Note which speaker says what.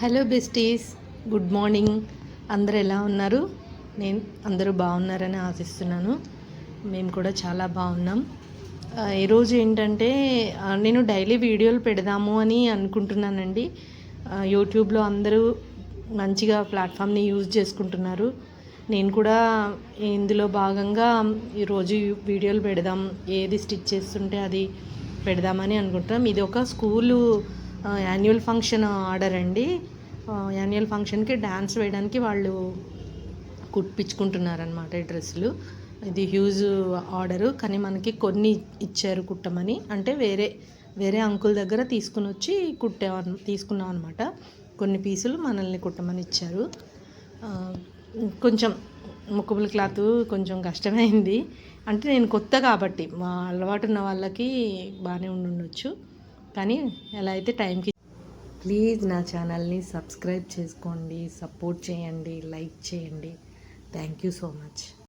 Speaker 1: Hello besties, good morning. అందరూ ఎలా ఉన్నారు? అందరూ బాగున్నారని ఆశిస్తున్నాను. మేము కూడా చాలా బాగున్నాం. ఈరోజు ఏంటంటే నేను డైలీ వీడియోలు పెడదాము అని అనుకుంటున్నానండి. యూట్యూబ్లో అందరూ మంచిగా ప్లాట్ఫామ్ని యూజ్ చేసుకుంటున్నారు. నేను కూడా ఇందులో భాగంగా ఈరోజు వీడియోలు పెడదాం, ఏది స్టిచ్ చేస్తుంటే అది పెడదామని అనుకుంటున్నాం. ఇది ఒక స్కూలు యాన్యువల్ ఫంక్షన్ ఆర్డర్ అండి. యాన్యువల్ ఫంక్షన్కి డ్యాన్స్ వేయడానికి వాళ్ళు కుట్టించుకుంటున్నారనమాట ఈ డ్రెస్సులు. ఇది హ్యూజ్ ఆర్డరు, కానీ మనకి కొన్ని ఇచ్చారు కుట్టమని. అంటే వేరే అంకుల్ దగ్గర తీసుకున్నాం అనమాట. కొన్ని పీసులు మనల్ని కుట్టమని ఇచ్చారు. కొంచెం ముక్కబుల్ క్లాత్ కొంచెం కష్టమైంది. అంటే నేను కొత్త కాబట్టి, మా అలవాటు ఉన్న వాళ్ళకి బాగానే ఉండొచ్చు, కానీ ఎలా అయితే టైంకి. ప్లీజ్ నా ఛానల్ని సబ్స్క్రైబ్ చేసుకోండి, సపోర్ట్ చేయండి, లైక్ చేయండి. Thank you so much.